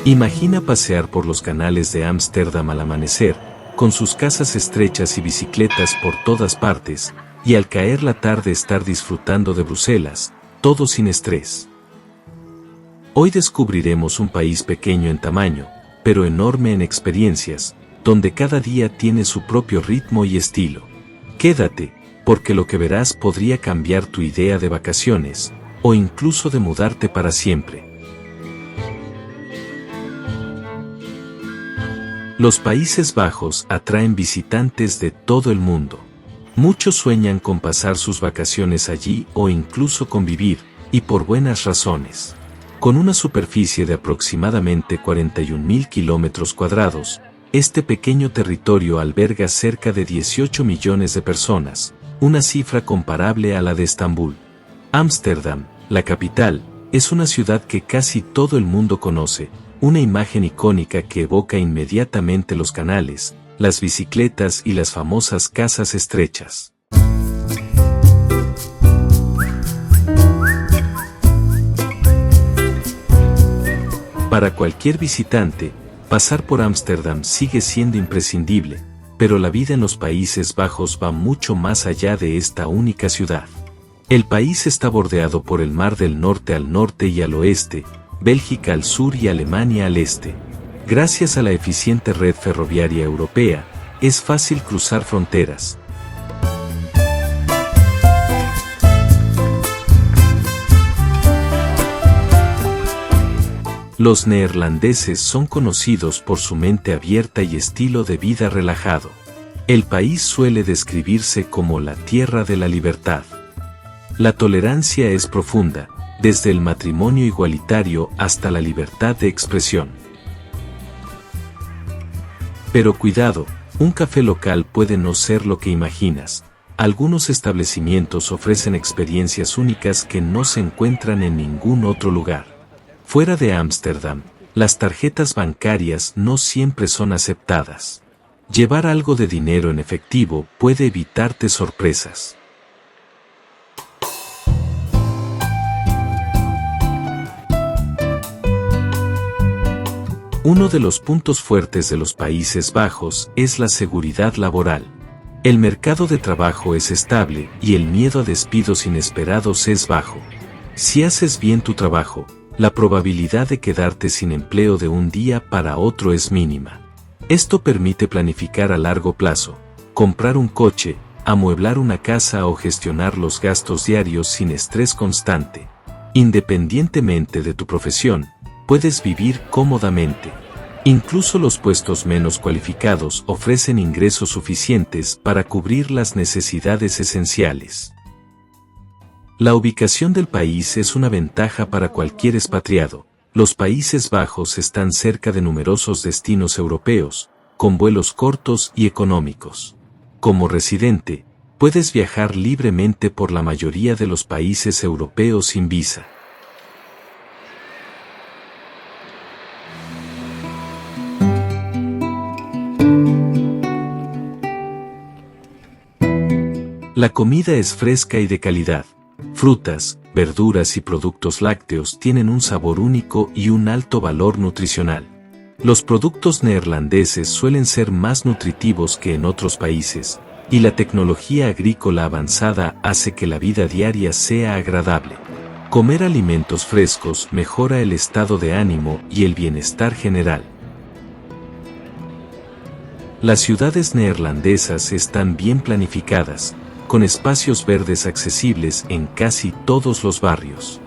Imagina pasear por los canales de Ámsterdam al amanecer, con sus casas estrechas y bicicletas por todas partes, y al caer la tarde estar disfrutando de Bruselas, todo sin estrés. Hoy descubriremos un país pequeño en tamaño, pero enorme en experiencias, donde cada día tiene su propio ritmo y estilo. Quédate, porque lo que verás podría cambiar tu idea de vacaciones, o incluso de mudarte para siempre. Los Países Bajos atraen visitantes de todo el mundo. Muchos sueñan con pasar sus vacaciones allí o incluso con vivir, y por buenas razones. Con una superficie de aproximadamente 41.000 kilómetros cuadrados, este pequeño territorio alberga cerca de 18 millones de personas, una cifra comparable a la de Estambul. Ámsterdam, la capital, es una ciudad que casi todo el mundo conoce, una imagen icónica que evoca inmediatamente los canales, las bicicletas y las famosas casas estrechas. Para cualquier visitante, pasar por Ámsterdam sigue siendo imprescindible, pero la vida en los Países Bajos va mucho más allá de esta única ciudad. El país está bordeado por el Mar del Norte al norte y al oeste, Bélgica al sur y Alemania al este. Gracias a la eficiente red ferroviaria europea, es fácil cruzar fronteras. Los neerlandeses son conocidos por su mente abierta y estilo de vida relajado. El país suele describirse como la tierra de la libertad. La tolerancia es profunda, desde el matrimonio igualitario hasta la libertad de expresión. Pero cuidado, un café local puede no ser lo que imaginas. Algunos establecimientos ofrecen experiencias únicas que no se encuentran en ningún otro lugar. Fuera de Ámsterdam, las tarjetas bancarias no siempre son aceptadas. Llevar algo de dinero en efectivo puede evitarte sorpresas. Uno de los puntos fuertes de los Países Bajos es la seguridad laboral. El mercado de trabajo es estable y el miedo a despidos inesperados es bajo. Si haces bien tu trabajo, la probabilidad de quedarte sin empleo de un día para otro es mínima. Esto permite planificar a largo plazo, comprar un coche, amueblar una casa o gestionar los gastos diarios sin estrés constante. Independientemente de tu profesión, puedes vivir cómodamente. Incluso los puestos menos cualificados ofrecen ingresos suficientes para cubrir las necesidades esenciales. La ubicación del país es una ventaja para cualquier expatriado. Los Países Bajos están cerca de numerosos destinos europeos, con vuelos cortos y económicos. Como residente, puedes viajar libremente por la mayoría de los países europeos sin visa. La comida es fresca y de calidad. Frutas, verduras y productos lácteos tienen un sabor único y un alto valor nutricional. Los productos neerlandeses suelen ser más nutritivos que en otros países, y la tecnología agrícola avanzada hace que la vida diaria sea agradable. Comer alimentos frescos mejora el estado de ánimo y el bienestar general. Las ciudades neerlandesas están bien planificadas, con espacios verdes accesibles en casi todos los barrios.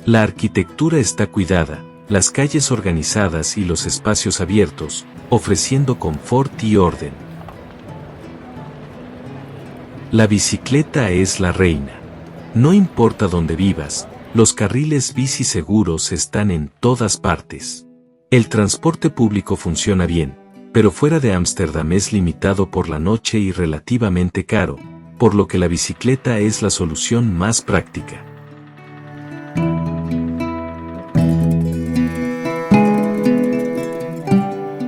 La arquitectura está cuidada, las calles organizadas y los espacios abiertos, ofreciendo confort y orden. La bicicleta es la reina. No importa dónde vivas, los carriles bici seguros están en todas partes. El transporte público funciona bien, pero fuera de Ámsterdam es limitado por la noche y relativamente caro, por lo que la bicicleta es la solución más práctica.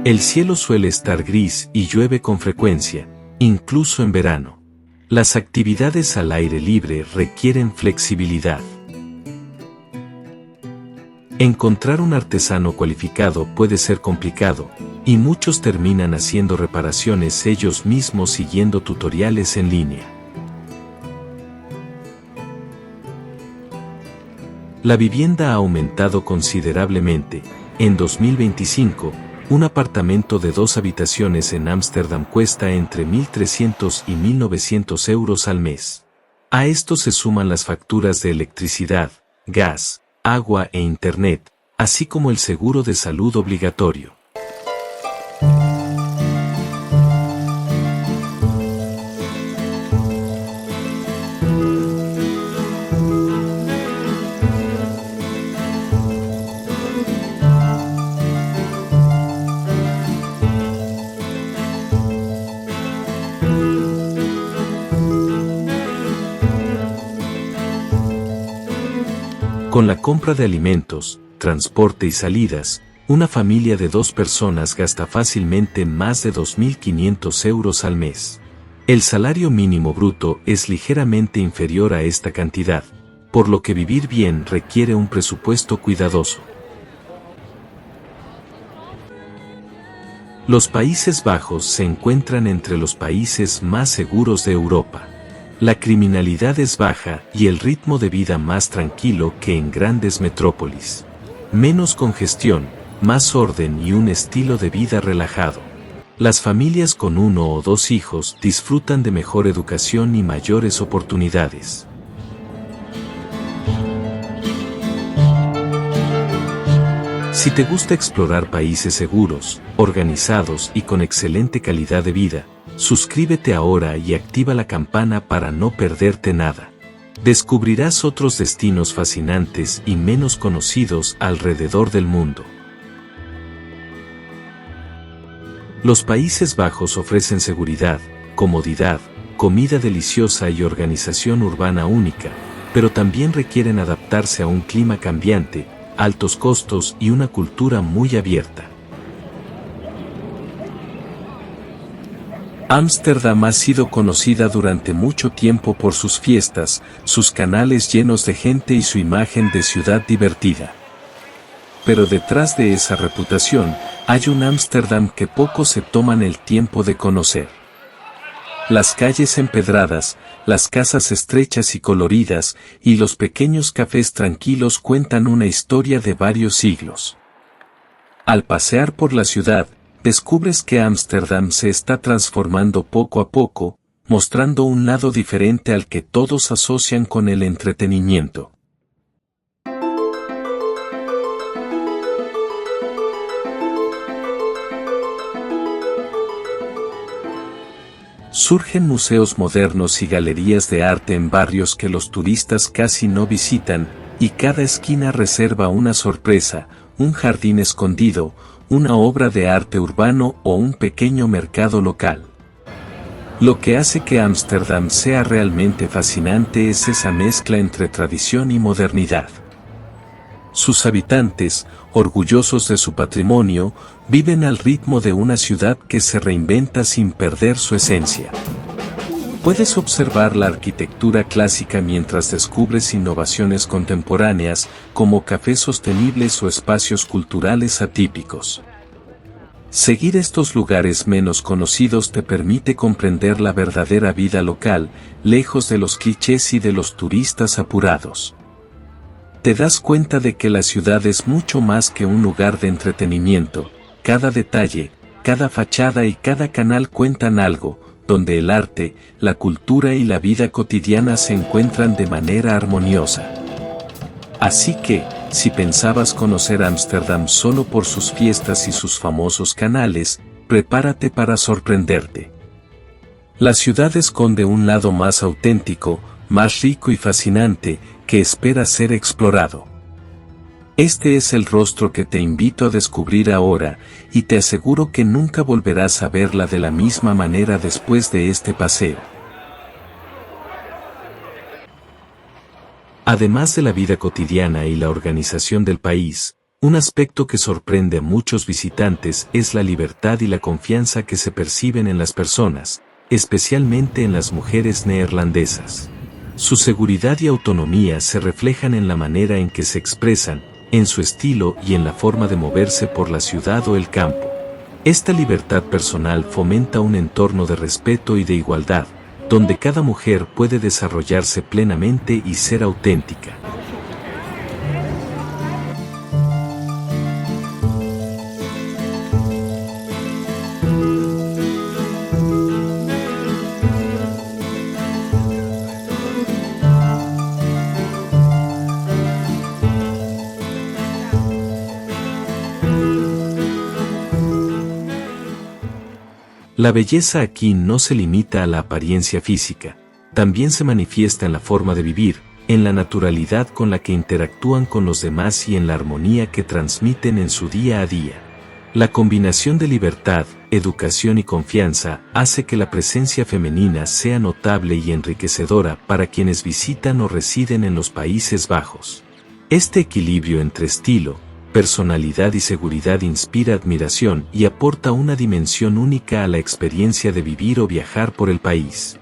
El cielo suele estar gris y llueve con frecuencia, incluso en verano. Las actividades al aire libre requieren flexibilidad. Encontrar un artesano cualificado puede ser complicado, y muchos terminan haciendo reparaciones ellos mismos siguiendo tutoriales en línea. La vivienda ha aumentado considerablemente. En 2025, un apartamento de 2 habitaciones en Ámsterdam cuesta entre 1.300 y 1.900 euros al mes. A esto se suman las facturas de electricidad, gas, agua e internet, así como el seguro de salud obligatorio. Con la compra de alimentos, transporte y salidas, una familia de 2 personas gasta fácilmente más de 2.500 euros al mes. El salario mínimo bruto es ligeramente inferior a esta cantidad, por lo que vivir bien requiere un presupuesto cuidadoso. Los Países Bajos se encuentran entre los países más seguros de Europa. La criminalidad es baja y el ritmo de vida más tranquilo que en grandes metrópolis. Menos congestión, más orden y un estilo de vida relajado. Las familias con 1 o 2 hijos disfrutan de mejor educación y mayores oportunidades. Si te gusta explorar países seguros, organizados y con excelente calidad de vida, suscríbete ahora y activa la campana para no perderte nada. Descubrirás otros destinos fascinantes y menos conocidos alrededor del mundo. Los Países Bajos ofrecen seguridad, comodidad, comida deliciosa y organización urbana única, pero también requieren adaptarse a un clima cambiante, altos costos y una cultura muy abierta. Ámsterdam ha sido conocida durante mucho tiempo por sus fiestas, sus canales llenos de gente y su imagen de ciudad divertida. Pero detrás de esa reputación, hay un Ámsterdam que pocos se toman el tiempo de conocer. Las calles empedradas, las casas estrechas y coloridas, y los pequeños cafés tranquilos cuentan una historia de varios siglos. Al pasear por la ciudad, descubres que Ámsterdam se está transformando poco a poco, mostrando un lado diferente al que todos asocian con el entretenimiento. Surgen museos modernos y galerías de arte en barrios que los turistas casi no visitan, y cada esquina reserva una sorpresa, un jardín escondido, una obra de arte urbano o un pequeño mercado local. Lo que hace que Ámsterdam sea realmente fascinante es esa mezcla entre tradición y modernidad. Sus habitantes, orgullosos de su patrimonio, viven al ritmo de una ciudad que se reinventa sin perder su esencia. Puedes observar la arquitectura clásica mientras descubres innovaciones contemporáneas, como cafés sostenibles o espacios culturales atípicos. Seguir estos lugares menos conocidos te permite comprender la verdadera vida local, lejos de los clichés y de los turistas apurados. Te das cuenta de que la ciudad es mucho más que un lugar de entretenimiento. Cada detalle, cada fachada y cada canal cuentan algo, donde el arte, la cultura y la vida cotidiana se encuentran de manera armoniosa. Así que, si pensabas conocer Ámsterdam solo por sus fiestas y sus famosos canales, prepárate para sorprenderte. La ciudad esconde un lado más auténtico, más rico y fascinante, que espera ser explorado. Este es el rostro que te invito a descubrir ahora, y te aseguro que nunca volverás a verla de la misma manera después de este paseo. Además de la vida cotidiana y la organización del país, un aspecto que sorprende a muchos visitantes es la libertad y la confianza que se perciben en las personas, especialmente en las mujeres neerlandesas. Su seguridad y autonomía se reflejan en la manera en que se expresan, en su estilo y en la forma de moverse por la ciudad o el campo. Esta libertad personal fomenta un entorno de respeto y de igualdad, donde cada mujer puede desarrollarse plenamente y ser auténtica. La belleza aquí no se limita a la apariencia física, también se manifiesta en la forma de vivir, en la naturalidad con la que interactúan con los demás y en la armonía que transmiten en su día a día. La combinación de libertad, educación y confianza hace que la presencia femenina sea notable y enriquecedora para quienes visitan o residen en los Países Bajos. Este equilibrio entre estilo, personalidad y seguridad inspira admiración y aporta una dimensión única a la experiencia de vivir o viajar por el país.